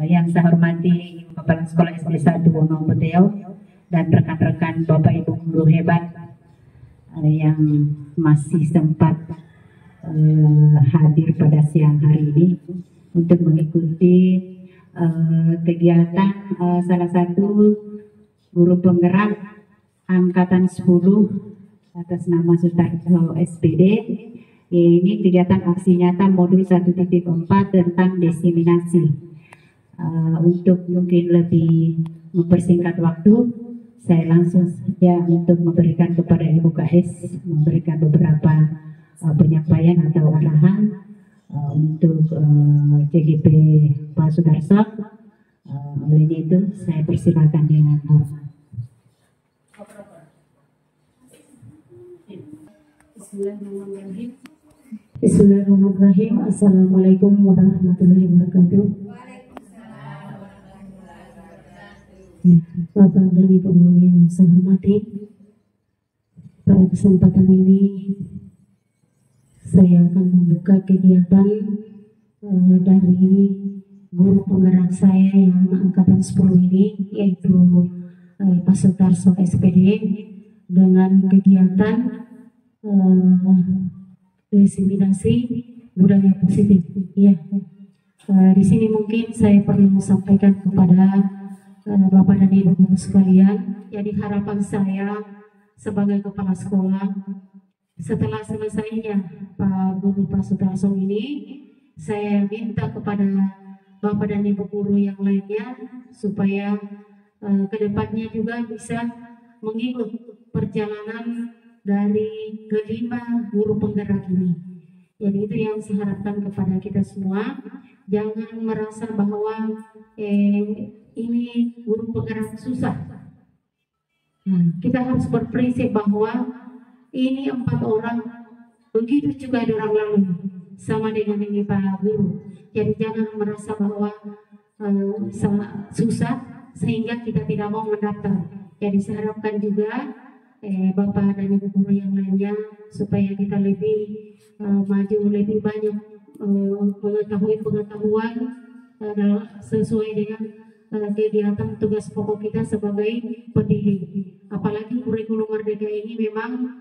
Yang saya hormati Ibu Kepala Sekolah SD 1 Wono Beteo dan rekan-rekan Bapak Ibu guru hebat yang masih sempat hadir pada siang hari ini untuk mengikuti kegiatan salah satu guru penggerak Angkatan 10 atas nama Sutarso SPD. Ini kegiatan aksi nyata modul 1.4 tentang diseminasi. Untuk mungkin lebih mempersingkat waktu, saya langsung saja untuk memberikan kepada Ibu KS memberikan beberapa penyampaian atau arahan untuk CGP Pak Sudarso. Oleh itu saya persilakan dengan hormat. Bismillahirrahmanirrahim. Bismillahirrahmanirrahim. Assalamualaikum warahmatullahi wabarakatuh. Bapak dan Ibu yang saya hormati, pada kesempatan ini saya akan membuka kegiatan dari guru penggerak saya yang angkatan 10 ini, yaitu Pak Sutarso SPD, dengan kegiatan diseminasi budaya positif. Ya, di sini mungkin saya perlu sampaikan kepada Bapak dan Ibu guru sekalian. Jadi harapan saya sebagai kepala sekolah, setelah selesainya Pak Guru Pak Sutarso ini, saya minta kepada Bapak dan Ibu guru yang lainnya supaya kedepannya juga bisa mengikut perjalanan dari kelima guru penggerak ini. Jadi itu yang saya harapkan kepada kita semua. Jangan merasa bahwa ini guru penggerak susah. Kita harus berprinsip bahwa ini 4 orang, begitu juga ada orang lain, sama dengan ini Pak Guru. Jadi jangan merasa bahwa susah sehingga kita tidak mau mendaftar. Jadi saya harapkan juga Bapak dan Ibu guru yang lainnya supaya kita lebih maju, lebih banyak mengetahui pengetahuan sesuai dengan kegiatan tugas pokok kita sebagai pendidik. Apalagi kurikulum Merdeka ini memang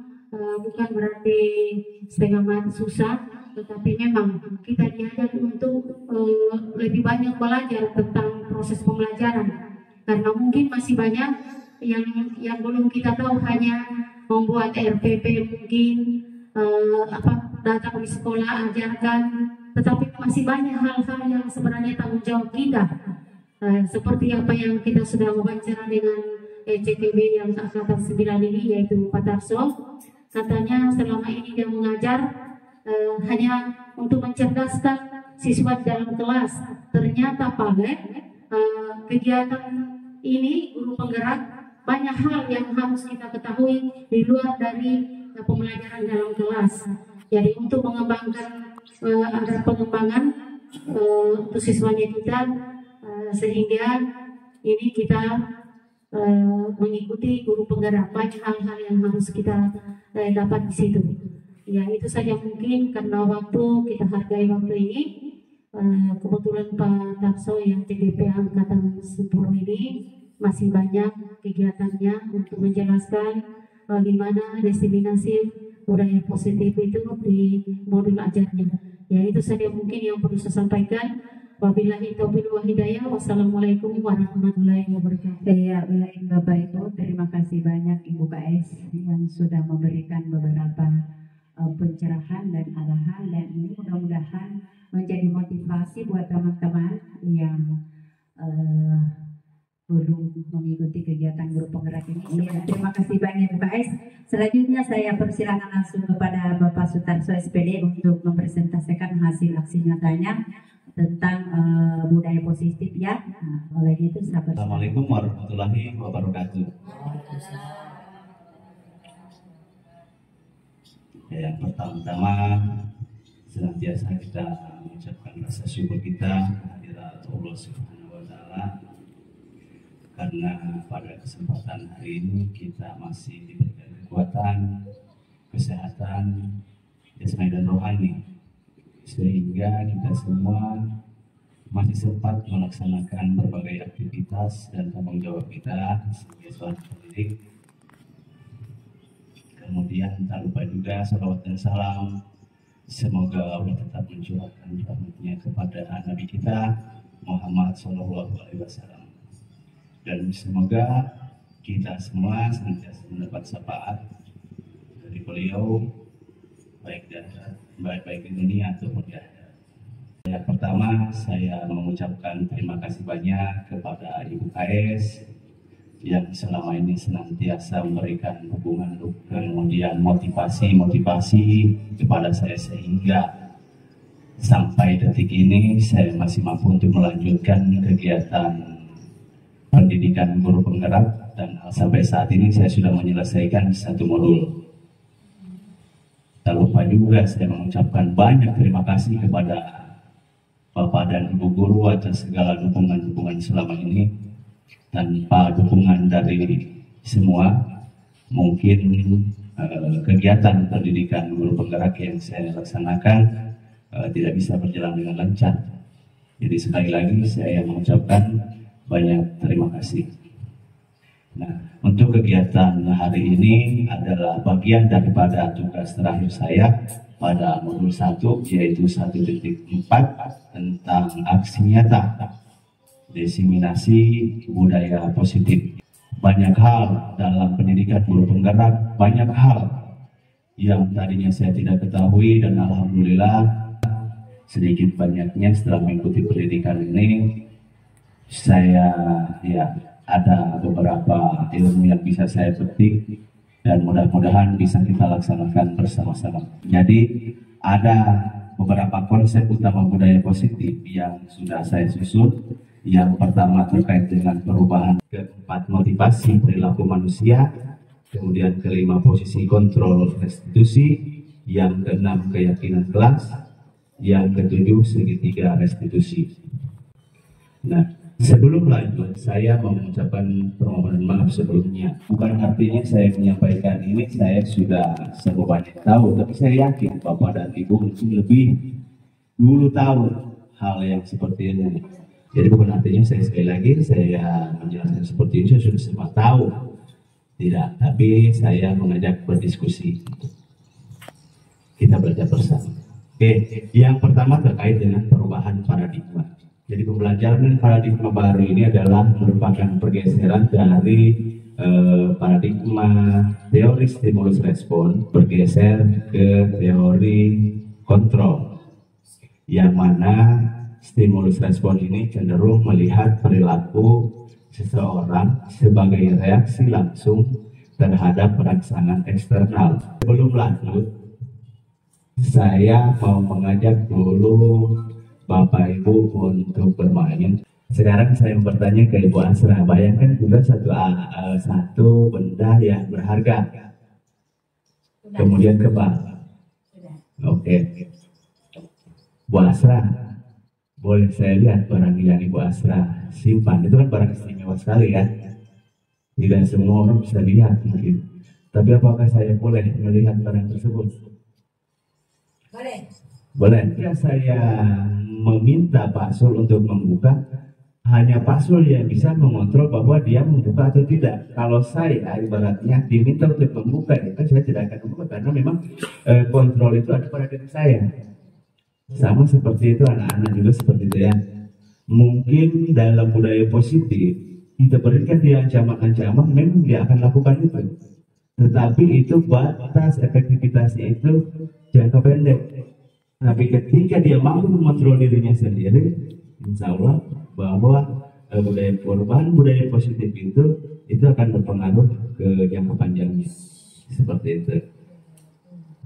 bukan berarti setengah mati susah, tetapi memang kita diajak untuk lebih banyak belajar tentang proses pembelajaran, karena mungkin masih banyak yang belum kita tahu, hanya membuat RPP mungkin datang di sekolah ajarkan, tetapi masih banyak hal-hal yang sebenarnya tanggung jawab kita, seperti apa yang kita sudah wawancara dengan CKB yang angkatan 9 ini, yaitu Pak Tarso. Katanya selama ini dia mengajar hanya untuk mencerdaskan siswa dalam kelas. Ternyata Pak kegiatan ini guru penggerak banyak hal yang harus kita ketahui di luar dari pembelajaran dalam kelas. Jadi untuk mengembangkan ada pengembangan untuk siswanya kita, sehingga ini kita mengikuti guru penggerak, banyak hal-hal yang harus kita dapat di situ. Ya, itu saja mungkin karena waktu, kita hargai waktu ini. Kebetulan Pak Tarso yang CGP angkatan 10 ini masih banyak kegiatannya untuk menjelaskan bagaimana diseminasi budaya positif itu di modul ajarnya. Ya, itu saja mungkin yang perlu saya sampaikan. Wabillahi taufiq wal hidayah. Wassalamualaikum warahmatullahi wabarakatuh. Ya, baik Bapak Ibu, terima kasih banyak Ibu KS yang sudah memberikan beberapa pencerahan dan arahan, dan ini mudah-mudahan menjadi motivasi buat teman-teman yang belum mengikuti kegiatan guru penggerak ini. Ya, terima kasih banyak Bu KS. Selanjutnya saya persilakan langsung kepada Bapak Sutarso SPD untuk mempresentasikan hasil aksi nyatanya tentang budaya positif ya. Nah, oleh itu saya persilakan. Assalamualaikum warahmatullahi wabarakatuh. Yang pertama-tama senantiasa kita mengucapkan rasa syukur kita kehadirat Allah Subhanahu wa Ta'ala, karena pada kesempatan hari ini kita masih diberikan kekuatan, kesehatan jasmani dan rohani, sehingga kita semua masih sempat melaksanakan berbagai aktivitas dan tanggung jawab kita sebagai seorang pendidik. Kemudian tak lupa juga salawat dan salam, semoga Allah tetap mencurahkan rahmatnya kepada Nabi kita Muhammad SAW, dan semoga kita semua senantiasa mendapat syafaat dari beliau baik di dunia ataupun di akhirat. Yang pertama, saya mengucapkan terima kasih banyak kepada Ibu KS yang selama ini senantiasa memberikan dukungan, kemudian motivasi kepada saya, sehingga sampai detik ini saya masih mampu untuk melanjutkan kegiatan pendidikan guru penggerak, dan sampai saat ini saya sudah menyelesaikan 1 modul. Tak lupa juga saya mengucapkan banyak terima kasih kepada Bapak dan Ibu guru atas segala dukungan selama ini. Tanpa dukungan dari semua, mungkin kegiatan pendidikan guru penggerak yang saya laksanakan tidak bisa berjalan dengan lancar. Jadi sekali lagi saya mengucapkan banyak terima kasih. Nah, untuk kegiatan hari ini adalah bagian daripada tugas terakhir saya pada modul 1, yaitu 1.4 tentang aksi nyata diseminasi budaya positif. Banyak hal dalam pendidikan guru penggerak, banyak hal yang tadinya saya tidak ketahui, dan alhamdulillah sedikit banyaknya setelah mengikuti pendidikan ini saya ada beberapa ilmu yang bisa saya petik, dan mudah-mudahan bisa kita laksanakan bersama-sama. Jadi ada beberapa konsep utama budaya positif yang sudah saya susun. Yang pertama terkait dengan perubahan, keempat motivasi perilaku manusia, kemudian kelima posisi kontrol restitusi, yang keenam keyakinan kelas, yang ketujuh segitiga restitusi. Nah, sebelum lanjut, saya mengucapkan permohonan maaf sebelumnya. Bukan artinya saya menyampaikan ini saya sudah sebanyak tahu, tapi saya yakin Bapak dan Ibu mungkin lebih dulu tahu hal yang seperti ini. Jadi bukan artinya saya sekali lagi saya menjelaskan seperti ini saya sudah semua tahu, tidak. Tapi saya mengajak berdiskusi, kita belajar bersama. Oke, yang pertama terkait dengan perubahan paradigma. Jadi pembelajaran paradigma baru ini adalah merupakan pergeseran dari paradigma teori stimulus respon bergeser ke teori kontrol, yang mana stimulus respon ini cenderung melihat perilaku seseorang sebagai reaksi langsung terhadap rangsangan eksternal. Sebelum lanjut, saya mau mengajak dulu Bapak Ibu untuk bermain. Sekarang saya bertanya ke Ibu Asra, bayangkan juga satu benda yang berharga, kemudian kebal. Oke. Bu Asra, boleh saya lihat barang yang Ibu Asra simpan? Itu kan barang istimewa sekali kan? Tidak semua orang bisa lihat mungkin. Tapi apakah saya boleh melihat barang tersebut? Boleh. Boleh. Ya, saya meminta Pak Sul untuk membuka. Hanya Pak Sul yang bisa mengontrol bahwa dia membuka atau tidak. Kalau saya ibaratnya diminta untuk membuka, ya kan saya tidak akan membuka, karena memang kontrol itu ada pada diri saya. Sama seperti itu anak-anak juga seperti itu ya. Mungkin dalam budaya positif kita berikan dia ancaman-ancaman, memang dia akan lakukan itu. Tetapi itu batas efektivitasnya itu jangka pendek. Tapi ketika dia mampu mengontrol dirinya sendiri, insya Allah bahwa budaya perubahan, budaya positif itu akan berpengaruh ke jangka panjangnya. Seperti itu.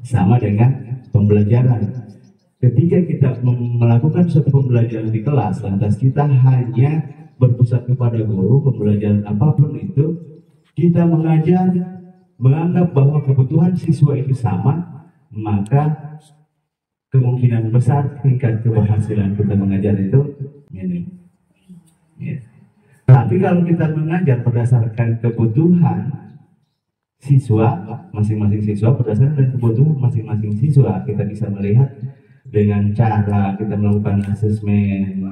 Sama dengan pembelajaran. Ketika kita melakukan suatu pembelajaran di kelas, lantas kita hanya berpusat kepada guru, pembelajaran apapun itu, kita mengajar, menganggap bahwa kebutuhan siswa itu sama, maka kemungkinan besar tingkat keberhasilan kita mengajar itu minim. Ya. Tapi kalau kita mengajar berdasarkan kebutuhan siswa, masing-masing siswa, berdasarkan kebutuhan masing-masing siswa, kita bisa melihat dengan cara kita melakukan asesmen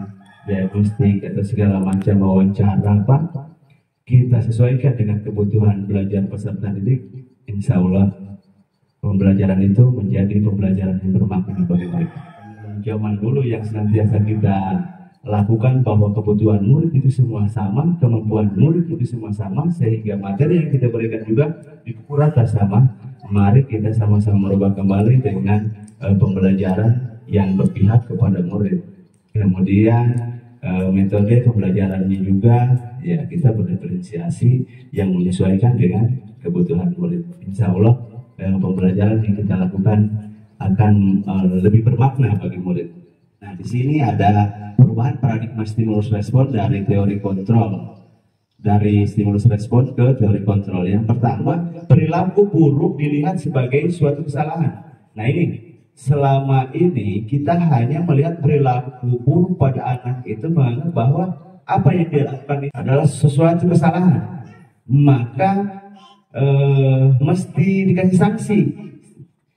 diagnostik atau segala macam wawancara apa, kita sesuaikan dengan kebutuhan belajar peserta didik, insya Allah pembelajaran itu menjadi pembelajaran yang bermakna bagi mereka. Zaman dulu yang senantiasa kita lakukan bahwa kebutuhan murid itu semua sama, kemampuan murid itu semua sama, sehingga materi yang kita berikan juga dipukul rata sama. Mari kita sama-sama merubah kembali dengan pembelajaran yang berpihak kepada murid. Kemudian metode pembelajarannya juga ya kita berdiferensiasi yang menyesuaikan dengan kebutuhan murid. Insya Allah pembelajaran yang kita lakukan akan lebih bermakna bagi murid. Nah, di sini ada perubahan paradigma stimulus respon dari teori kontrol, dari stimulus respon ke teori kontrol. Yang pertama, perilaku buruk dilihat sebagai suatu kesalahan. Nah ini, selama ini kita hanya melihat perilaku buruk pada anak itu menganggap bahwa apa yang dia lakukan itu adalah sesuatu kesalahan, maka mesti dikasih sanksi.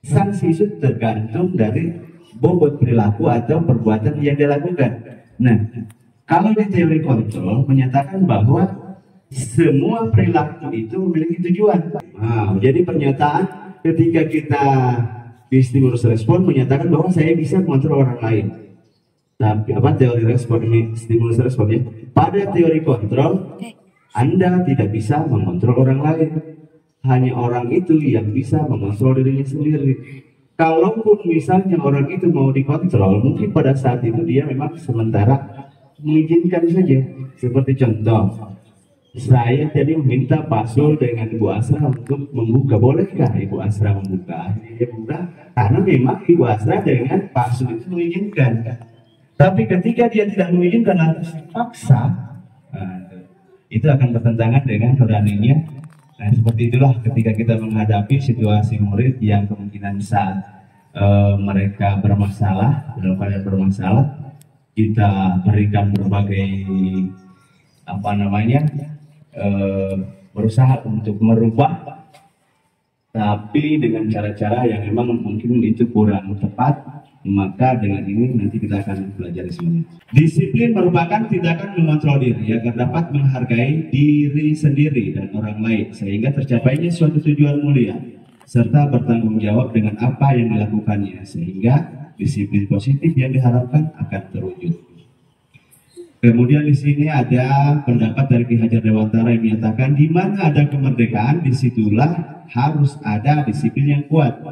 Sanksi itu tergantung dari bobot perilaku atau perbuatan yang dia lakukan. Nah, kalau di teori kontrol menyatakan bahwa semua perilaku itu memiliki tujuan. Nah, jadi pernyataan ketika kita di stimulus respon menyatakan bahwa saya bisa mengontrol orang lain. Tapi apa teori respon ini, stimulus responnya? Pada teori kontrol, Anda tidak bisa mengontrol orang lain. Hanya orang itu yang bisa mengontrol dirinya sendiri. Kalaupun misalnya orang itu mau dikontrol, mungkin pada saat itu dia memang sementara mengizinkan saja. Seperti contoh, saya tadi meminta Pak Sul dengan Ibu Asra untuk membuka. Bolehkah Ibu Asra membuka? Dia buka karena memang Ibu Asra dengan Pak Sul itu mengizinkan. Tapi ketika dia tidak mengizinkan atas paksa, itu akan bertentangan dengan nuraninya. Nah, seperti itulah ketika kita menghadapi situasi murid yang kemungkinan saat mereka bermasalah, dalam keadaan bermasalah, kita berikan berbagai berusaha untuk merubah, tapi dengan cara-cara yang memang mungkin itu kurang tepat. Maka dengan ini nanti kita akan belajar semuanya. Disiplin merupakan tindakan mengontrol diri agar dapat menghargai diri sendiri dan orang lain sehingga tercapainya suatu tujuan mulia serta bertanggung jawab dengan apa yang dilakukannya sehingga disiplin positif yang diharapkan akan terwujud. Kemudian di sini ada pendapat dari Ki Hajar Dewantara yang menyatakan di mana ada kemerdekaan disitulah harus ada disiplin yang kuat.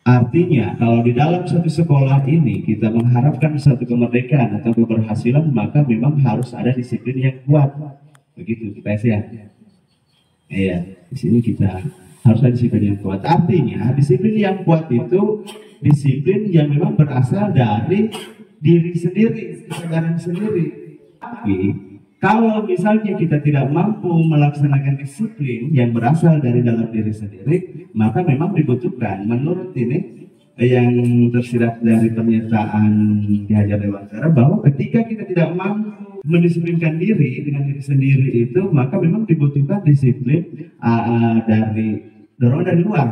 Artinya, kalau di dalam satu sekolah ini kita mengharapkan satu kemerdekaan atau keberhasilan, maka memang harus ada disiplin yang kuat. Begitu kita ya. Iya, di sini kita harus ada disiplin yang kuat. Artinya, disiplin yang kuat itu disiplin yang memang berasal dari diri sendiri, kesadaran sendiri. Tapi kalau misalnya kita tidak mampu melaksanakan disiplin yang berasal dari dalam diri sendiri, maka memang dibutuhkan menurut ini yang tersirat dari pernyataan Ki Hajar Dewantara bahwa ketika kita tidak mampu mendisiplinkan diri dengan diri sendiri itu, maka memang dibutuhkan disiplin dari dorongan dari luar.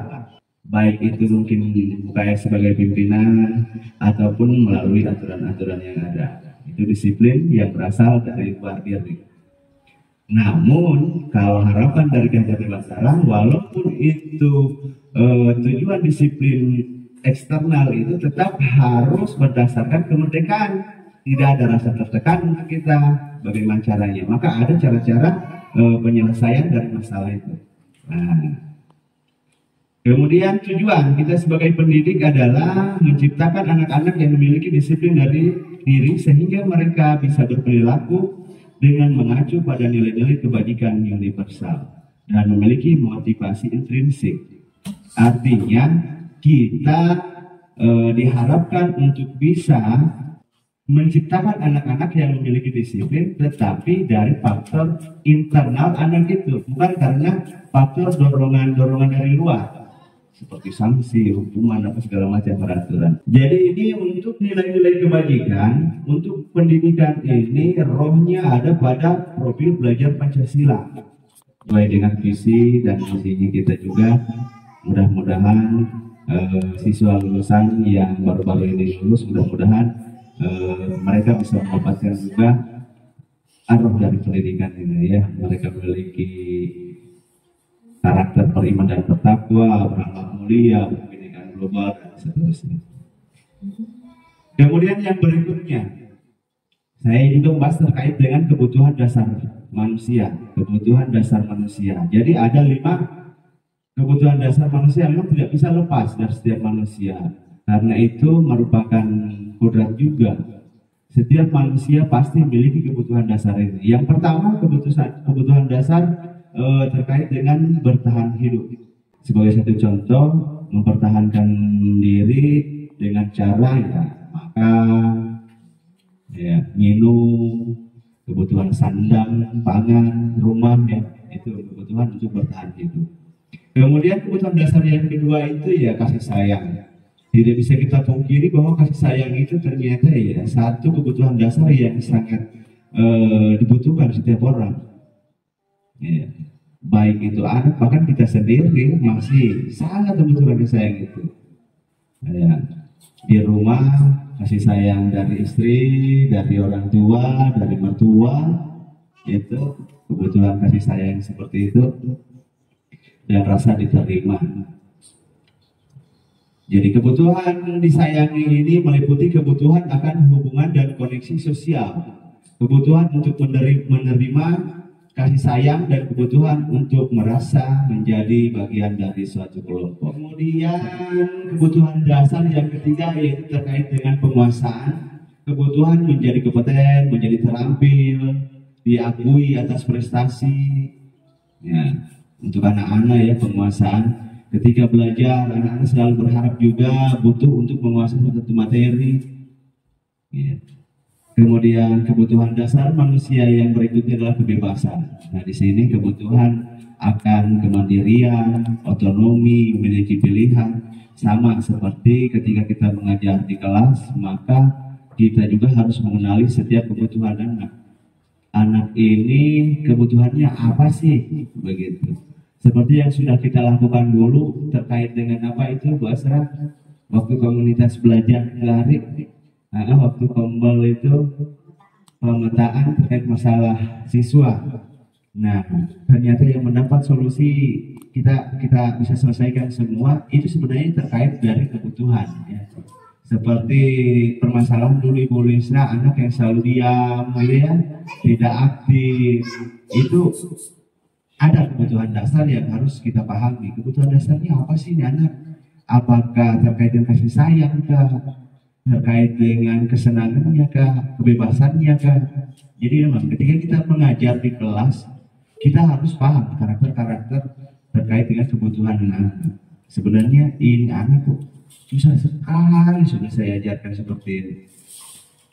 Baik itu mungkin bukan sebagai pimpinan ataupun melalui aturan-aturan yang ada. Itu disiplin yang berasal dari luar diri. Namun kalau harapan dari Ki Hajar Dewantara, walaupun itu tujuan disiplin eksternal itu tetap harus berdasarkan kemerdekaan. Tidak ada rasa tertekan untuk kita. Bagaimana caranya? Maka ada cara-cara penyelesaian dari masalah itu. Nah, kemudian tujuan kita sebagai pendidik adalah menciptakan anak-anak yang memiliki disiplin dari diri sehingga mereka bisa berperilaku dengan mengacu pada nilai-nilai kebajikan universal dan memiliki motivasi intrinsik. Artinya kita diharapkan untuk bisa menciptakan anak-anak yang memiliki disiplin, tetapi dari faktor internal anak itu, bukan karena faktor dorongan-dorongan dari luar seperti sanksi, hukuman, apa segala macam peraturan. Jadi ini untuk nilai-nilai kebajikan, untuk pendidikan ini rohnya ada pada profil belajar Pancasila. Sesuai dengan visi dan misinya kita juga, mudah-mudahan siswa lulusan yang baru-baru ini lulus mudah-mudahan mereka bisa mendapatkan juga arah dari pendidikan ini ya. Mereka memiliki karakter beriman dan bertakwa, berakhlak mulia, pendidikan global dan seterusnya. Kemudian yang berikutnya, saya juga membahas terkait dengan kebutuhan dasar manusia. Kebutuhan dasar manusia. Jadi ada 5 kebutuhan dasar manusia yang memang tidak bisa lepas dari setiap manusia. Karena itu merupakan kodrat juga. Setiap manusia pasti memiliki kebutuhan dasar ini. Yang pertama kebutuhan dasar terkait dengan bertahan hidup. Sebagai satu contoh, mempertahankan diri dengan cara ya makan, ya minum, kebutuhan sandang, pangan, rumah ya, itu kebutuhan untuk bertahan hidup. Kemudian kebutuhan dasar yang kedua itu ya kasih sayang. Tidak bisa kita pungkiri bahwa kasih sayang itu ternyata ya satu kebutuhan dasar yang sangat dibutuhkan setiap orang. Ya. Baik itu anak, bahkan kita sendiri masih sangat membutuhkan kasih sayang itu. Ya. Di rumah kasih sayang dari istri, dari orang tua, dari mertua, itu kebutuhan kasih sayang seperti itu dan rasa diterima. Jadi kebutuhan disayangi ini meliputi kebutuhan akan hubungan dan koneksi sosial, kebutuhan untuk menerima kasih sayang dan kebutuhan untuk merasa menjadi bagian dari suatu kelompok. Kemudian kebutuhan dasar yang ketiga yaitu terkait dengan penguasaan, kebutuhan menjadi kompeten, menjadi terampil, diakui atas prestasi. Ya, untuk anak-anak ya penguasaan. Ketika belajar, anak-anak selalu berharap juga butuh untuk menguasai suatu materi. Ya. Kemudian kebutuhan dasar manusia yang berikutnya adalah kebebasan. Nah di sini kebutuhan akan kemandirian, otonomi, memiliki pilihan, sama seperti ketika kita mengajar di kelas, maka kita juga harus mengenali setiap kebutuhan anak. Anak ini kebutuhannya apa sih? Begitu. Seperti yang sudah kita lakukan dulu terkait dengan apa itu Bu Asra, waktu komunitas belajar lari. Waktu kombel itu pemetaan terkait masalah siswa. Nah, ternyata yang mendapat solusi kita bisa selesaikan semua itu sebenarnya terkait dari kebutuhan. Ya. Seperti permasalahan dulu Ibu Lisna, anak yang selalu diam, ya, tidak aktif, itu ada kebutuhan dasar yang harus kita pahami. Kebutuhan dasarnya apa sih ini anak? Apakah terkait dengan kasih sayang kah? Terkait dengan kesenangannya kah, kebebasannya kah. Jadi memang ketika kita mengajar di kelas, kita harus paham karakter-karakter terkait dengan kebutuhan anak. Sebenarnya ini anak kok susah sekali sudah saya ajarkan seperti ini.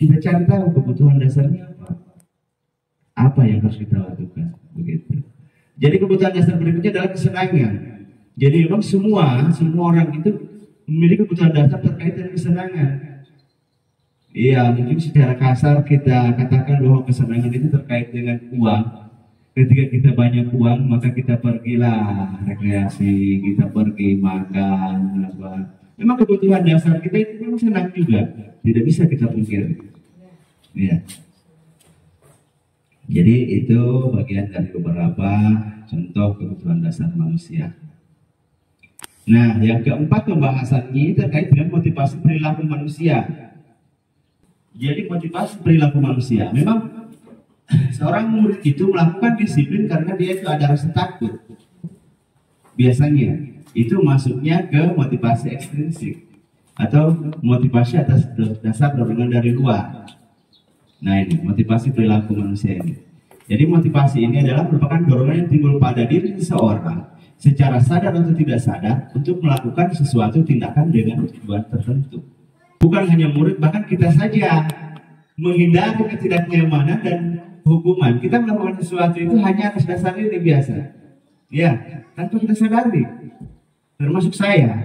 Kita cari tahu kebutuhan dasarnya apa. Apa yang harus kita lakukan, begitu. Jadi kebutuhan dasar berikutnya adalah kesenangan. Jadi memang semua orang itu memiliki kebutuhan dasar terkait dengan kesenangan. Iya, mungkin secara kasar kita katakan bahwa kesenangan itu terkait dengan uang. Ketika kita banyak uang, maka kita pergilah rekreasi, kita pergi makan, apa. Memang kebutuhan dasar kita itu memang senang juga, tidak bisa kita pungkiri. Iya. Jadi itu bagian dari beberapa contoh kebutuhan dasar manusia. Nah, yang keempat pembahasannya terkait dengan motivasi perilaku manusia. Jadi motivasi perilaku manusia, memang seorang murid itu melakukan disiplin karena dia itu ada rasa takut. Biasanya itu masuknya ke motivasi ekstrinsik atau motivasi atas dasar dorongan dari luar. Nah ini motivasi perilaku manusia ini. Jadi motivasi ini adalah merupakan dorongan yang timbul pada diri seseorang secara sadar atau tidak sadar untuk melakukan sesuatu tindakan dengan tujuan tertentu. Bukan hanya murid, bahkan kita saja menghindari ketidaknyamanan dan hukuman. Kita melakukan sesuatu itu hanya atas dasar ini biasa. Ya, tanpa kita sadari. Termasuk saya,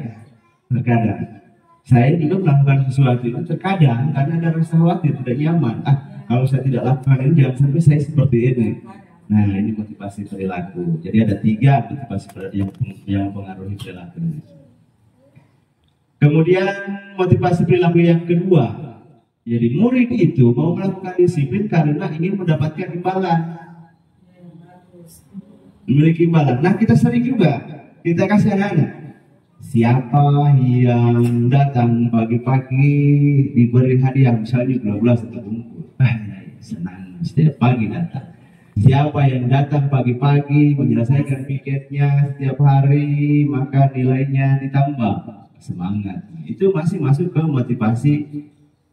terkadang. Saya juga melakukan sesuatu itu terkadang karena ada rasa khawatir, tidak nyaman. Kalau saya tidak lakukan ini, jangan sampai saya seperti ini. Nah, ini motivasi perilaku. Jadi ada 3 motivasi perilaku yang mempengaruhi perilaku. Kemudian motivasi perilaku yang kedua Jadi murid itu mau melakukan disiplin karena ingin mendapatkan imbalan, memiliki imbalan. Nah, kita sering juga kita kasih anak-anak, siapa yang datang pagi-pagi diberi hadiah misalnya 12 atau bungkus, senang setiap pagi datang. Siapa yang datang pagi-pagi menyelesaikan piketnya setiap hari, maka nilainya ditambah, semangat. Itu masih masuk ke motivasi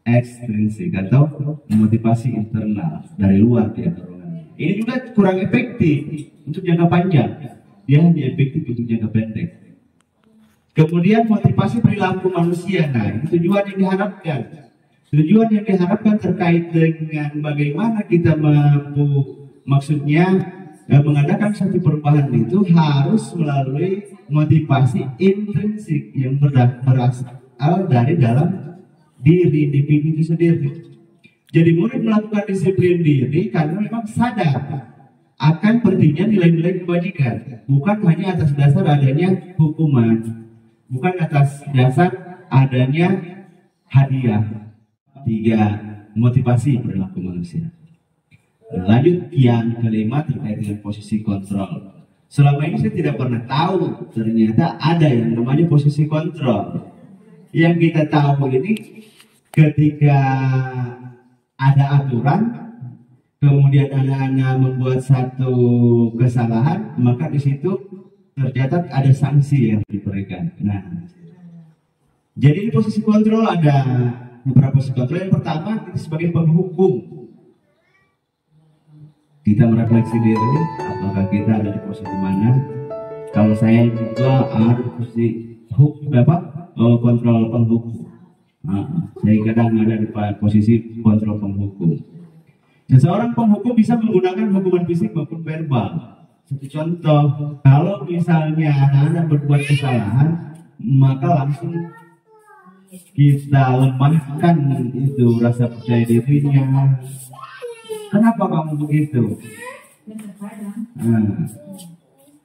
ekstrinsik atau motivasi internal dari luar dia dorongan. Ini juga kurang efektif untuk jangka panjang, dia hanya efektif untuk jangka pendek. Kemudian motivasi perilaku manusia, nah ini tujuan yang diharapkan. Tujuan yang diharapkan terkait dengan bagaimana kita mampu, maksudnya mengadakan satu perubahan itu harus melalui motivasi intrinsik yang berasal dari dalam diri individu itu sendiri. Jadi murid melakukan disiplin diri karena memang sadar akan pentingnya nilai-nilai kebajikan, bukan hanya atas dasar adanya hukuman, bukan atas dasar adanya hadiah. 3. Motivasi perilaku manusia. Lanjut yang kelima terkait dengan posisi kontrol. Selama ini saya tidak pernah tahu ternyata ada yang namanya posisi kontrol. Yang kita tahu ini ketika ada aturan, kemudian anak-anak membuat satu kesalahan, maka di situ tercatat ada sanksi yang diberikan. Nah, jadi di posisi kontrol ada beberapa posisi kontrol. Yang pertama, kita sebagai penghukum, kita merefleksi diri, apakah kita ada di posisi mana. Kalau saya juga ada di posisi kontrol penghukum. Saya kadang ada di posisi kontrol penghukum. Dan seorang penghukum bisa menggunakan hukuman fisik maupun verbal. Satu contoh, kalau misalnya anak-anak berbuat kesalahan, maka langsung kita lemahkan itu rasa percaya dirinya. Kenapa kamu begitu?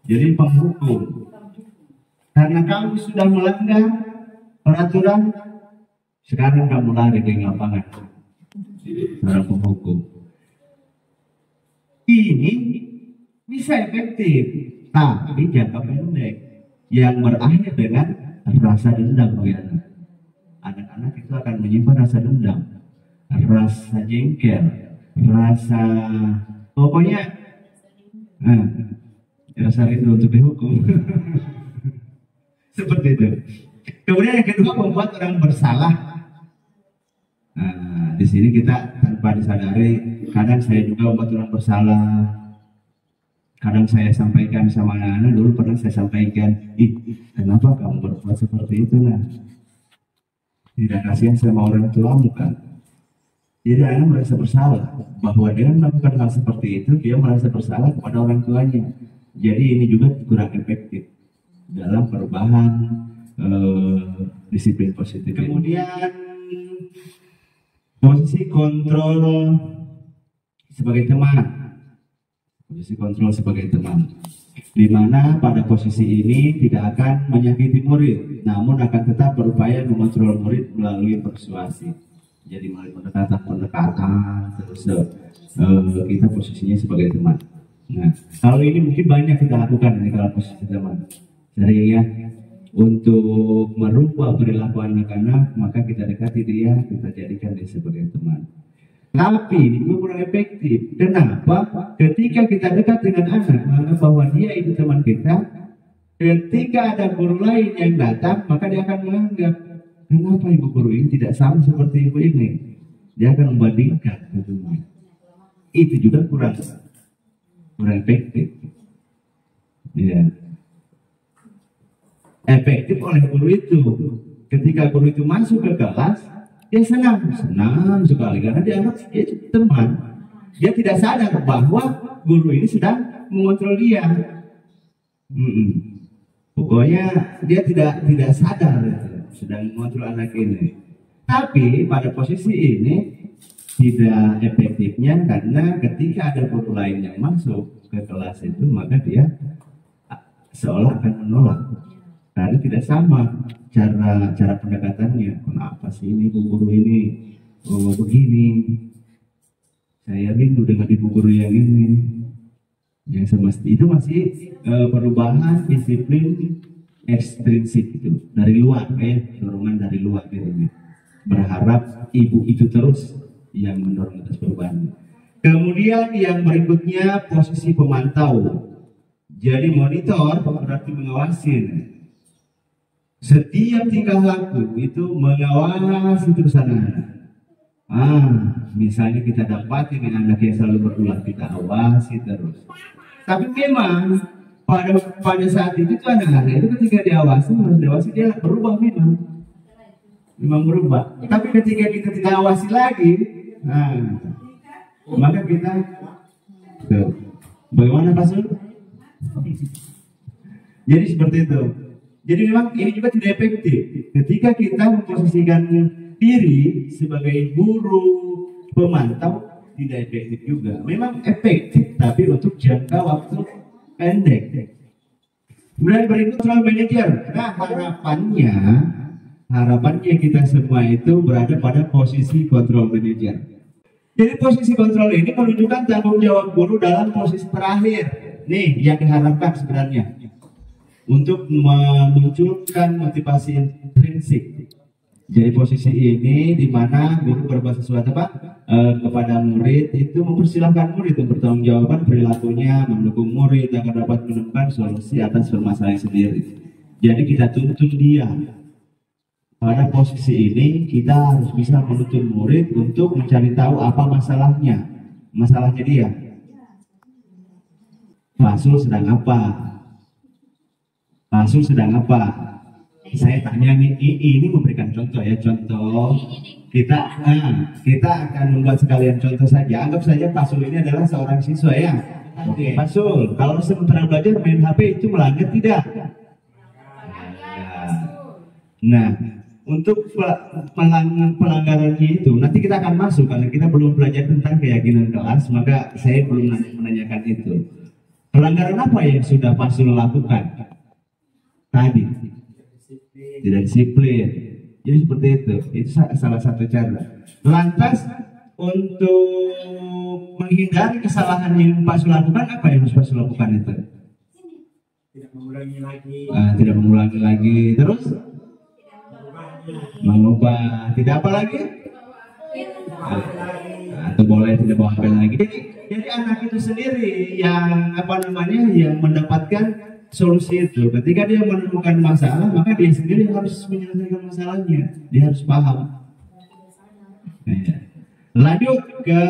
Jadi penghukum, karena kamu sudah melanggar peraturan, sekarang kamu lari ke lapangan. Seorang penghukum ini bisa efektif, tapi jangka pendek yang berakhir dengan rasa dendam. Anak-anak itu akan menyimpan rasa dendam, rasa jengkel, rasa pokoknya rasa rindu untuk dihukum. Seperti itu. Kemudian yang kedua, membuat orang bersalah. Nah, di sini kita tanpa disadari, kadang saya juga membuat orang bersalah. Kadang saya sampaikan sama anak-anak, dulu pernah saya sampaikan, kenapa kamu berbuat seperti itu? Nah, tidak kasihan sama orang tuamu kan? Jadi anak merasa bersalah bahwa dengan melakukan hal seperti itu, dia merasa bersalah kepada orang tuanya. Jadi ini juga kurang efektif dalam perubahan disiplin positif. Kemudian posisi kontrol sebagai teman. Posisi kontrol sebagai teman, di mana pada posisi ini tidak akan menyakiti murid, namun akan tetap berupaya mengontrol murid melalui persuasi. Jadi melalui pendekatan, terus kita posisinya sebagai teman. Nah, kalau ini mungkin banyak kita lakukan ini kalau posisi teman. Jadi ya, untuk merubah perilaku anak-anak, maka kita dekati dia, kita jadikan dia sebagai teman. Tapi ini juga kurang efektif. Kenapa? Ketika kita dekat dengan anak, menganggap bahwa dia itu teman kita, ketika ada guru lain yang datang, maka dia akan menganggap, kenapa ibu guru ini tidak sama seperti ibu ini? Dia akan membandingkan tentunya. Itu juga kurang efektif. Ya. Efektif oleh guru itu. Ketika guru itu masuk ke kelas, dia senang sekali karena dia anggap dia teman. Dia tidak sadar bahwa guru ini sedang mengontrol dia. Pokoknya dia tidak sadar sedang mengontrol anak ini. Tapi pada posisi ini tidak efektifnya karena ketika ada guru lain yang masuk ke kelas itu, maka dia seolah akan menolak. Karena tidak sama cara pendekatannya. Kenapa sih ini guru ini oh begini, saya rindu dengan ibu guru yang ini, yang semesti itu masih perubahan disiplin ekstrinsik itu dari luar, dorongan dari luar gitu. Berharap ibu itu terus yang mendorong atas perubahan. Kemudian yang berikutnya posisi pemantau. Jadi monitor berarti mengawasin. Setiap tingkah laku itu mengawasi terus anak. Misalnya kita dapati dengan anak yang selalu berulang, kita awasi terus. Tapi memang pada saat itu tuh anak-anak itu ketika diawasi, harus diawasi dia berubah memang berubah. Tapi ketika kita tidak awasi lagi, maka kita tuh, bagaimana Pak Sul? Jadi seperti itu. Jadi memang ini juga tidak efektif. Ketika kita memposisikan diri sebagai guru pemantau, tidak efektif juga. Memang efektif, tapi untuk jangka waktu pendek. Kemudian berikut control manager. Nah, harapannya kita semua itu berada pada posisi control manager. Jadi posisi kontrol ini menunjukkan tanggung jawab guru dalam posisi terakhir. Nih yang diharapkan sebenarnya untuk memunculkan motivasi intrinsik. Jadi posisi ini di mana guru berbuat sesuatu kepada murid itu mempersilahkan murid untuk bertanggung jawab perilakunya, mendukung murid agar dapat menemukan solusi atas permasalahan sendiri. Jadi kita tuntun dia. Pada posisi ini kita harus bisa menuntun murid untuk mencari tahu apa masalahnya dia. Pak Sul sedang apa? Saya tanya nih, ini memberikan contoh ya, contoh. Kita akan membuat sekalian contoh saja. Anggap saja Pak Sul ini adalah seorang siswa ya. Oke. Pak Sul, kalau sementara belajar main HP itu melanggar tidak? Nah, untuk pelanggarannya itu nanti kita akan masuk karena kita belum belajar tentang keyakinan kelas, maka saya belum menanyakan itu. Pelanggaran apa yang sudah Pak Sul lakukan tadi? Tidak disiplin. Jadi seperti itu salah satu cara. Lantas untuk menghindari kesalahan yang Pak Sul lakukan, apa yang harus Pak Sul lakukan itu? Tidak mengulangi lagi. Terus mengubah, tidak apa lagi? Atau boleh tidak bawa HP lagi. Jadi anak itu sendiri yang yang mendapatkan solusi itu. Ketika dia menemukan masalah, maka dia sendiri harus menyelesaikan masalahnya. Dia harus paham. Lanjut ke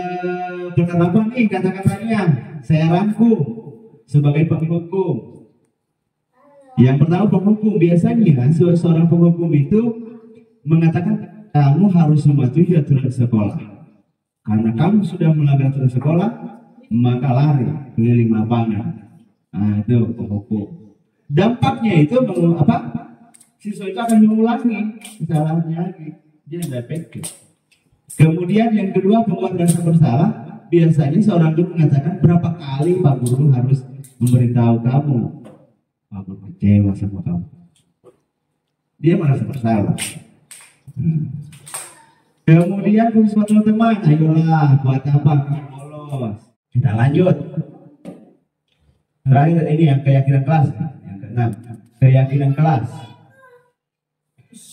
penerapan nih kata-katanya. Saya rangkum sebagai penghukum. Yang pertama penghukum, biasanya seorang penghukum itu mengatakan kamu harus mematuhi aturan sekolah. Karena kamu sudah melanggar aturan sekolah, maka lari keliling lapangan. Itu penghukum. Dampaknya itu siswa itu akan mengulangi kesalahannya lagi. Dia tidak efektif. Kemudian yang kedua, pembuat rasa bersalah. Biasanya seorang guru mengatakan berapa kali Pak Guru harus memberitahu kamu, aku kecewa sama kamu. Dia merasa bersalah. Kemudian semua teman-teman, ayolah buat apa kamu bolos. Kita lanjut. Terakhir ini yang keyakinan kelas, yang keenam, keyakinan kelas.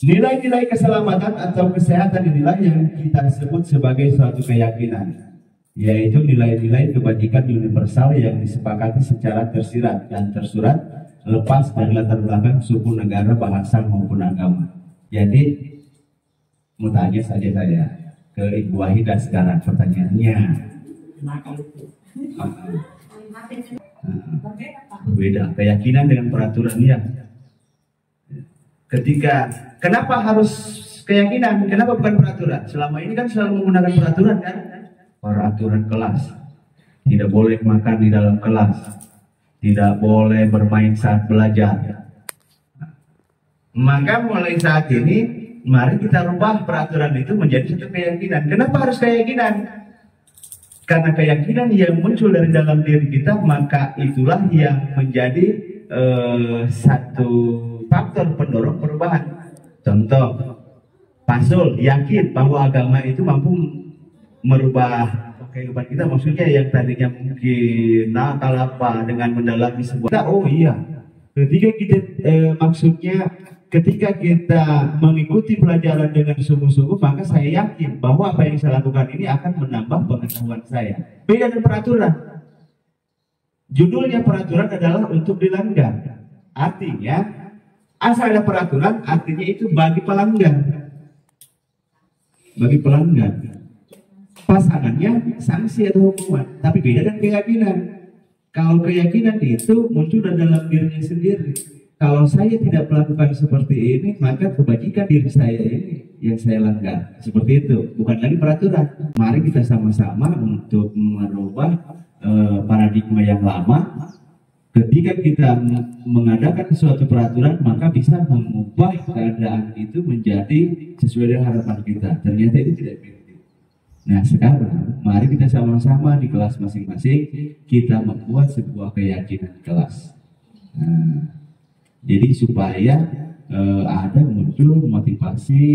Nilai-nilai keselamatan atau kesehatan inilah yang kita sebut sebagai suatu keyakinan, yaitu nilai-nilai kebajikan universal yang disepakati secara tersirat dan tersurat, lepas dari latar belakang suku, negara, bahasa maupun agama. Jadi mau tanya saja saya ke Ibu Wahidah sekarang pertanyaannya. Beda keyakinan dengan peraturan ya. Kenapa harus keyakinan? Kenapa bukan peraturan? Selama ini kan selalu menggunakan peraturan kan? Peraturan kelas. Tidak boleh makan di dalam kelas. Tidak boleh bermain saat belajar. Maka mulai saat ini mari kita rubah peraturan itu menjadi satu keyakinan. Kenapa harus keyakinan? Karena keyakinan yang muncul dari dalam diri kita, maka itulah yang menjadi satu faktor pendorong perubahan. Contoh, Pasul yakin bahwa agama itu mampu merubah kehidupan kita, maksudnya yang tadinya mungkin nakal apa dengan mendalami sebuah. Oh iya, ketika kita maksudnya ketika kita mengikuti pelajaran dengan sungguh-sungguh, maka saya yakin bahwa apa yang saya lakukan ini akan menambah pengetahuan saya. Beda dengan peraturan. Judulnya peraturan adalah untuk dilanggar. Artinya asal ada peraturan, artinya itu bagi pelanggar. Bagi pelanggar. Pasangannya sanksi atau hukuman. Tapi beda dengan keyakinan. Kalau keyakinan itu muncul dalam dirinya sendiri. Kalau saya tidak melakukan seperti ini, maka kebajikan diri saya ini yang saya langgar. Seperti itu, bukan lagi peraturan. Mari kita sama-sama untuk merubah paradigma yang lama. Ketika kita mengadakan suatu peraturan, maka bisa mengubah keadaan itu menjadi sesuai dengan harapan kita. Ternyata itu tidak efektif. Nah sekarang, mari kita sama-sama di kelas masing-masing, kita membuat sebuah keyakinan kelas. Nah, jadi supaya ada muncul motivasi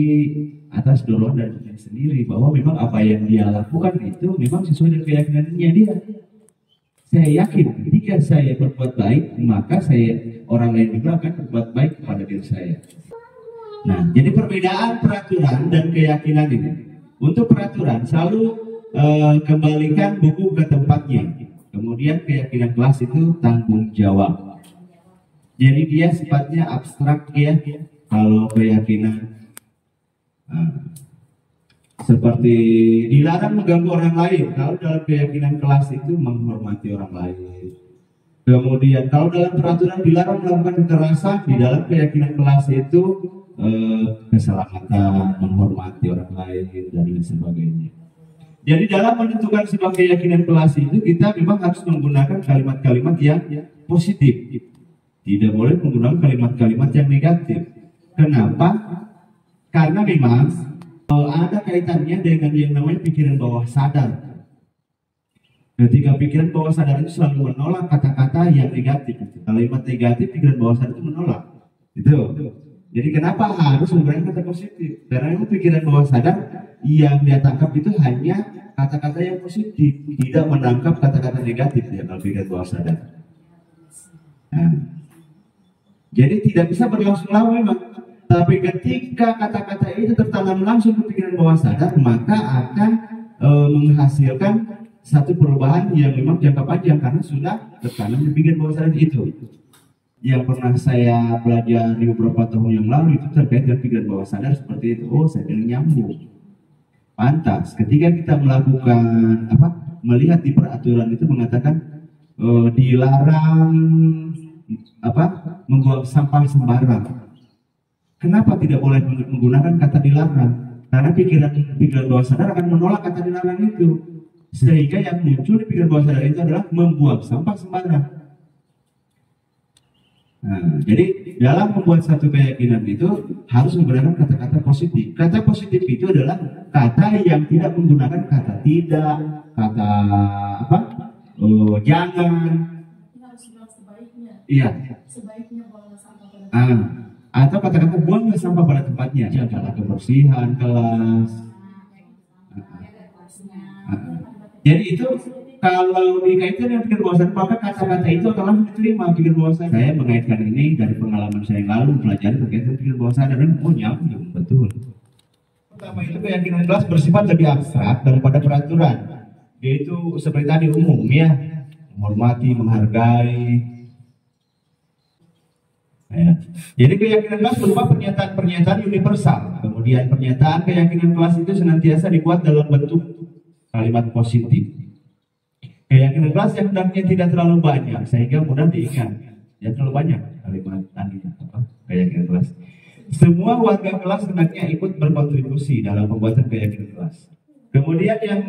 atas dorongan dari diri sendiri bahwa memang apa yang dia lakukan itu memang sesuai dengan keyakinannya dia. Saya yakin ketika saya berbuat baik, maka orang lain juga akan berbuat baik kepada diri saya. Nah, jadi perbedaan peraturan dan keyakinan ini. Untuk peraturan selalu kembalikan buku ke tempatnya. Kemudian keyakinan kelas itu tanggung jawab. Jadi dia sifatnya abstrak ya. Kalau keyakinan seperti dilarang mengganggu orang lain. Kalau dalam keyakinan kelas itu menghormati orang lain. Kemudian kalau dalam peraturan dilarang melakukan kekerasan, di dalam keyakinan kelas itu keselamatan, menghormati orang lain dan lain sebagainya. Jadi dalam menentukan sebuah keyakinan kelas itu kita memang harus menggunakan kalimat-kalimat yang positif. Tidak boleh menggunakan kalimat-kalimat yang negatif. Kenapa? Karena memang ada kaitannya dengan yang namanya pikiran bawah sadar. Ketika pikiran bawah sadar itu selalu menolak kata-kata yang negatif. Kalimat negatif, pikiran bawah sadar itu menolak. Itu. Jadi kenapa harus menggunakan kata positif? Karena itu pikiran bawah sadar yang dia tangkap itu hanya kata-kata yang positif, tidak menangkap kata-kata negatif ya kalau pikiran bawah sadar. Nah, jadi tidak bisa berlangsung lama memang. Tapi ketika kata-kata itu tertanam langsung ke pikiran bawah sadar, maka akan menghasilkan satu perubahan yang memang jangka panjang karena sudah tertanam di pikiran bawah sadar itu. Yang pernah saya pelajari beberapa tahun yang lalu itu terkait dengan pikiran bawah sadar seperti itu. Oh, saya bilang nyambung. Pantas. Ketika kita melakukan melihat di peraturan itu mengatakan dilarang membuang sampah sembarang. Kenapa tidak boleh menggunakan kata dilarang? Karena pikiran bawah sadar akan menolak kata dilarang itu. Sehingga yang muncul di pikiran bawah sadar itu adalah membuang sampah sembarang. Nah, jadi dalam membuat satu keyakinan itu harus menggunakan kata-kata positif. Kata positif itu adalah kata yang tidak menggunakan kata tidak, kata jangan. Iya. Sebaiknya buanglah sampah pada tempatnya. Atau kata-kata buanglah sampah pada tempatnya. Jagalah kebersihan kelas. Jadi itu kalau dikaitkan dengan pikiran bawah sadar, maka kata-kata itu akan langsung diterima pikiran bawah sadar. Saya mengaitkan ini dari pengalaman saya yang lalu mempelajari terkait dengan pikiran bawah sadar dan nyambung betul. Pertama itu keyakinan kelas bersifat lebih abstrak daripada peraturan. Yaitu seperti tadi umum ya, menghormati, menghargai. Ya. Jadi keyakinan kelas berupa pernyataan-pernyataan universal. Kemudian pernyataan keyakinan kelas itu senantiasa dibuat dalam bentuk kalimat positif. Keyakinan kelas yang hendaknya tidak terlalu banyak sehingga mudah diingat. Ya terlalu banyak kalimat tadi keyakinan kelas. Semua warga kelas hendaknya ikut berkontribusi dalam pembuatan keyakinan kelas. Kemudian yang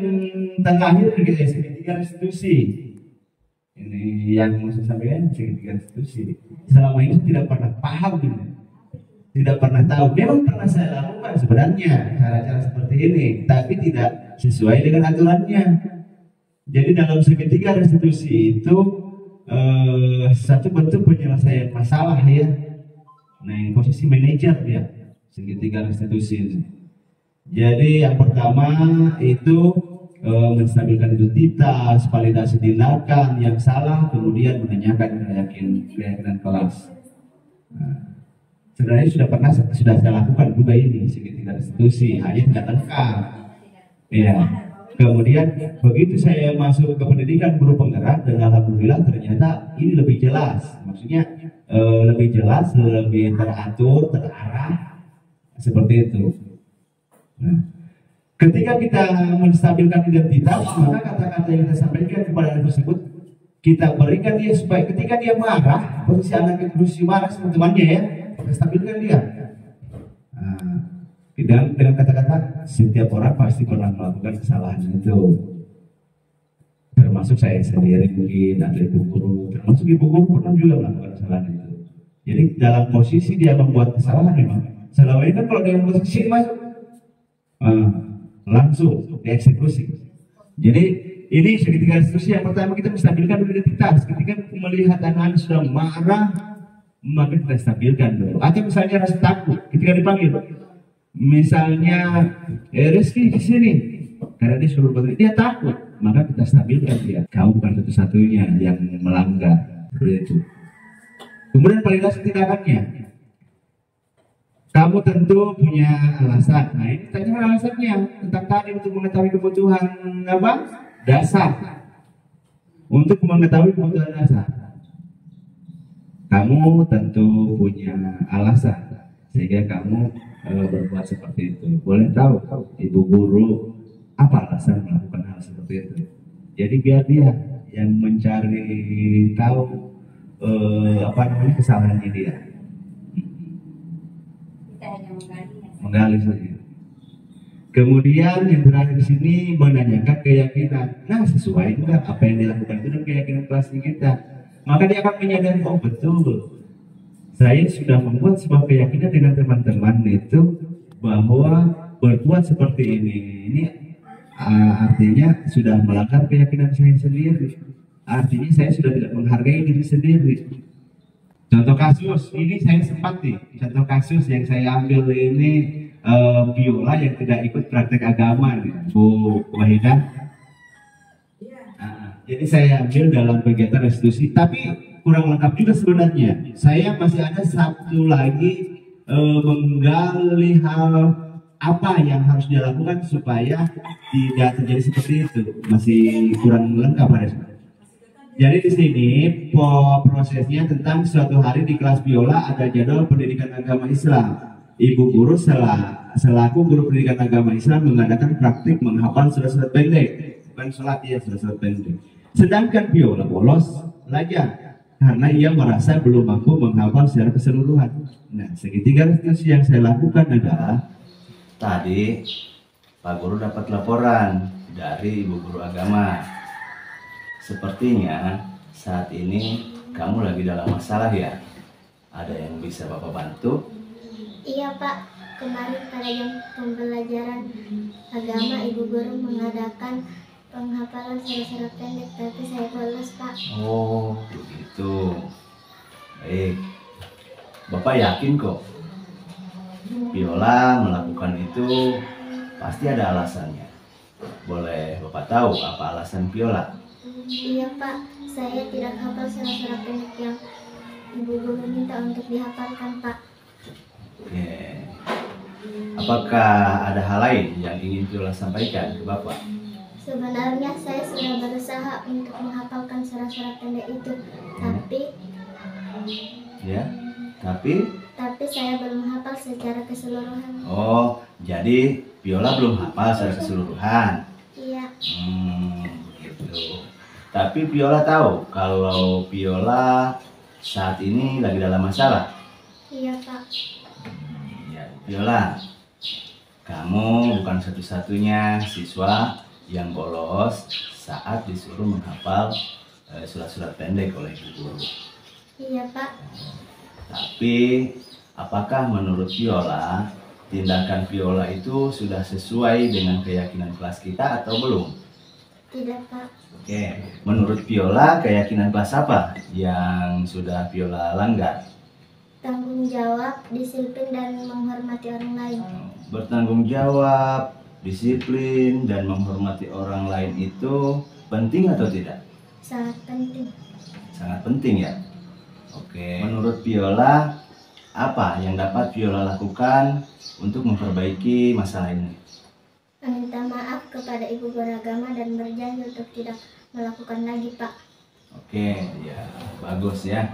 terakhir segitiga restitusi. Ini yang mau saya sampaikan, segitiga restitusi. Selama ini tidak pernah paham ini. Tidak pernah tahu. Memang pernah saya lakukan sebenarnya cara-cara seperti ini, tapi tidak sesuai dengan aturannya. Jadi dalam segitiga restitusi itu satu bentuk penyelesaian masalah ya. Nah, posisi manajer ya segitiga restitusi ini. Jadi yang pertama itu menstabilkan identitas, validasi tindakan yang salah, kemudian menanyakan keyakinan kelas. Nah, sebenarnya sudah saya lakukan juga ini segitiga restitusi, hanya tidak lengkap. Ya. Kemudian begitu saya masuk ke pendidikan guru penggerak, dan alhamdulillah ternyata ini lebih jelas, maksudnya lebih jelas, lebih teratur, terarah, seperti itu. Nah, ketika kita menstabilkan identitas, maka kata-kata yang kita sampaikan kepada anak tersebut kita berikan dia supaya ketika dia marah, posisi anak itu posisi marah sama temannya ya, kita stabilkan dia. Nah, dengan kata-kata setiap orang pasti pernah melakukan kesalahan itu, termasuk saya sendiri mungkin, atau ibu guru, termasuk ibu guru pernah juga melakukan kesalahan itu. Jadi dalam posisi dia membuat kesalahan memang, selama ini kan kalau dia membuat kesalahan masuk langsung dieksekusi. Jadi ini segitiga restitusi yang pertama, kita menstabilkan identitas. Ketika melihat anak sudah marah, maka kita stabilkan dulu. Atau misalnya rasa takut ketika dipanggil, misalnya Rizky di sini, karena dia suruh berhenti, dia takut, maka kita stabilkan dia. Kamu bukan satu-satunya yang melanggar, seperti itu. Kemudian validasi tindakannya. Kamu tentu punya alasan. Nah, ini tanya alasannya tentang tadi untuk mengetahui kebutuhan apa? Dasar. Untuk mengetahui kebutuhan dasar. Kamu tentu punya alasan sehingga kamu berbuat seperti itu. Boleh tahu ibu guru apa alasan melakukan hal seperti itu? Jadi biar dia yang mencari tahu kesalahannya dia. Menggali saja. Kemudian yang terakhir di sini menanyakan keyakinan. Nah, sesuai enggak apa yang dilakukan itu dengan keyakinan kelasnya kita. Maka dia akan menyadari, oh betul, saya sudah membuat sebuah keyakinan dengan teman-teman itu bahwa berbuat seperti ini artinya sudah melanggar keyakinan saya sendiri. Artinya saya sudah tidak menghargai diri sendiri. Contoh kasus ini saya sempat nih. Contoh kasus yang saya ambil ini biola yang tidak ikut praktek agama nih, Bu Wahidah. Jadi saya ambil dalam kegiatan restitusi, tapi kurang lengkap juga sebenarnya. Saya masih ada satu lagi menggali hal apa yang harus dilakukan supaya tidak terjadi seperti itu. Masih kurang lengkap ada. Jadi di sini prosesnya tentang suatu hari di kelas biola ada jadwal pendidikan agama Islam. Ibu guru selaku guru pendidikan agama Islam mengadakan praktik menghafal surat-surat pendek, bukan sholat ya, surat-surat pendek. Sedangkan biola bolos belajar karena ia merasa belum mampu menghafal secara keseluruhan. Nah, segitiga restitusi yang saya lakukan adalah tadi Pak Guru dapat laporan dari ibu guru agama. Sepertinya saat ini kamu lagi dalam masalah ya? Ada yang bisa Bapak bantu? Iya Pak, kemarin pada jam pembelajaran agama ibu guru mengadakan penghafalan surat-surat pendek, tapi saya bolos Pak. Oh begitu. Baik, Bapak yakin kok Viola melakukan itu pasti ada alasannya. Boleh Bapak tahu apa alasan Viola? Iya Pak, saya tidak hafal surat-surat pendek yang ibu guru minta untuk dihafalkan Pak. Oke. Apakah ada hal lain yang ingin Viola sampaikan ke Bapak? Sebenarnya saya sudah berusaha untuk menghafalkan surat-surat pendek itu, tapi saya belum hafal secara keseluruhan. Oh, jadi Viola belum hafal secara keseluruhan. Iya. Begitu. Tapi Viola tahu kalau Viola saat ini lagi dalam masalah. Iya Pak. Ya, Viola, kamu bukan satu-satunya siswa yang bolos saat disuruh menghafal surat-surat pendek oleh ibu guru. Iya Pak. Tapi apakah menurut Viola tindakan Viola itu sudah sesuai dengan keyakinan kelas kita atau belum? Tidak Pak. Oke, menurut Viola keyakinan kelas apa yang sudah Viola langgar? bertanggung jawab, disiplin, dan menghormati orang lain. Bertanggung jawab, disiplin, dan menghormati orang lain itu penting atau tidak? Sangat penting. Sangat penting ya. Oke. Menurut Viola, apa yang dapat Viola lakukan untuk memperbaiki masalah ini? Meminta maaf kepada ibu beragama dan berjanji untuk tidak melakukan lagi, Pak. Oke, ya bagus ya.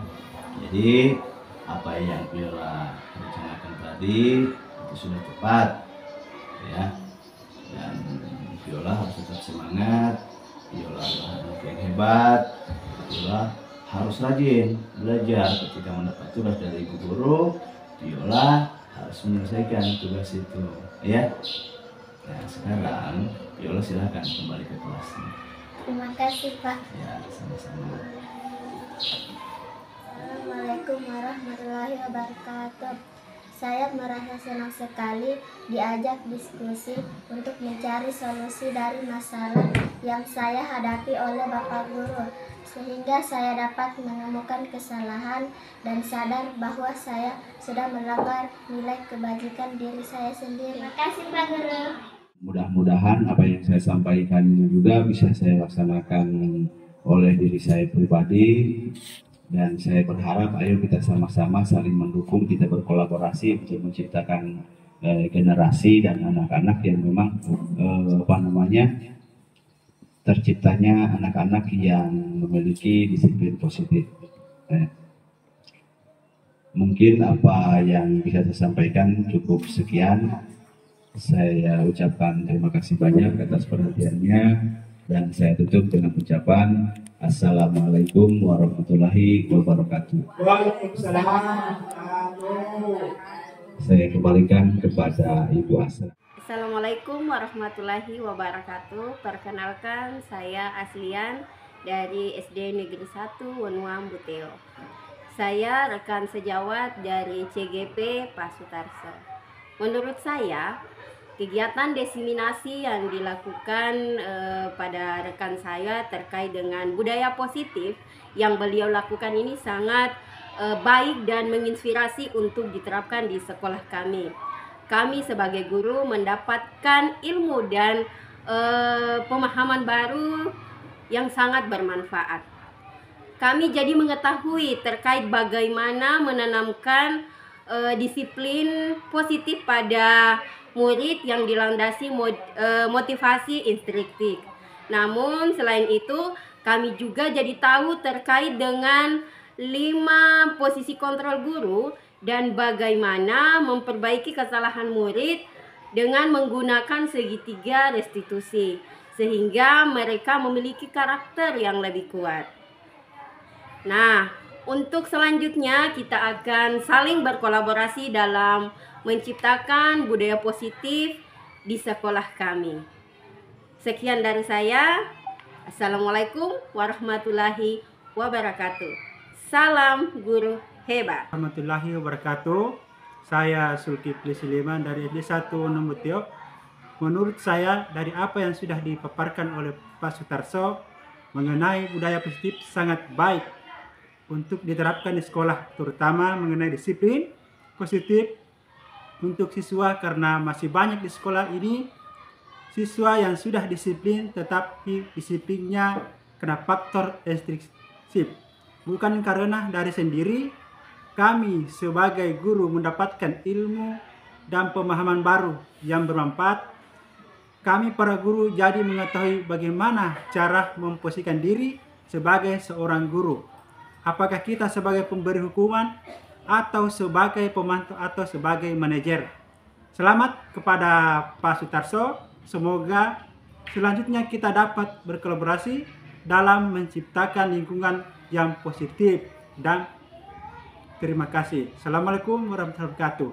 Jadi apa yang Viola rencanakan tadi itu sudah tepat ya. Dan Viola harus tetap semangat. Viola adalah anak yang hebat. Viola harus rajin belajar. Ketika mendapat tugas dari ibu guru, Viola harus menyelesaikan tugas itu ya. Nah sekarang Viola silahkan kembali ke kelasnya. Terima kasih, Pak. Ya sama-sama. Assalamualaikum warahmatullahi wabarakatuh. Saya merasa senang sekali diajak diskusi untuk mencari solusi dari masalah yang saya hadapi oleh Bapak Guru, sehingga saya dapat menemukan kesalahan dan sadar bahwa saya sudah melanggar nilai kebajikan diri saya sendiri. Terima kasih, Pak Guru. Mudah-mudahan apa yang saya sampaikan juga bisa saya laksanakan oleh diri saya pribadi, dan saya berharap ayo kita sama-sama saling mendukung, kita berkolaborasi untuk menciptakan generasi dan anak-anak yang memang terciptanya anak-anak yang memiliki disiplin positif. Mungkin apa yang bisa saya sampaikan cukup sekian. Saya ucapkan terima kasih banyak atas perhatiannya, dan saya tutup dengan ucapan Assalamualaikum warahmatullahi wabarakatuh. Waalaikumsalam. Saya kembalikan kepada Ibu Asra. Assalamualaikum warahmatullahi wabarakatuh. Perkenalkan, saya Aslian dari SD Negeri 1 Wonuam Buteo. Saya rekan sejawat dari CGP Pak Sutarso. Menurut saya, kegiatan diseminasi yang dilakukan pada rekan saya terkait dengan budaya positif yang beliau lakukan ini sangat baik dan menginspirasi untuk diterapkan di sekolah kami. Kami sebagai guru mendapatkan ilmu dan pemahaman baru yang sangat bermanfaat. Kami jadi mengetahui terkait bagaimana menanamkan disiplin positif pada murid yang dilandasi motivasi instruktif. Namun selain itu, kami juga jadi tahu terkait dengan 5 posisi kontrol guru dan bagaimana memperbaiki kesalahan murid dengan menggunakan segitiga restitusi, sehingga mereka memiliki karakter yang lebih kuat. Nah, untuk selanjutnya kita akan saling berkolaborasi dalam menciptakan budaya positif di sekolah kami. Sekian dari saya. Assalamualaikum warahmatullahi wabarakatuh. Salam guru hebat. Warahmatullahi wabarakatuh. Saya Zulkifli Siliman dari SD 1 Wonuam Buteo. Menurut saya, dari apa yang sudah dipaparkan oleh Pak Sutarso mengenai budaya positif sangat baik untuk diterapkan di sekolah, terutama mengenai disiplin positif untuk siswa, karena masih banyak di sekolah ini siswa yang sudah disiplin tetapi disiplinnya kena faktor instruktif, bukan karena dari sendiri. Kami sebagai guru mendapatkan ilmu dan pemahaman baru yang bermanfaat. Kami para guru jadi mengetahui bagaimana cara memposisikan diri sebagai seorang guru. Apakah kita sebagai pemberi hukuman atau sebagai pemantau atau sebagai manajer. Selamat kepada Pak Sutarso. Semoga selanjutnya kita dapat berkolaborasi dalam menciptakan lingkungan yang positif, dan terima kasih. Assalamualaikum warahmatullahi wabarakatuh.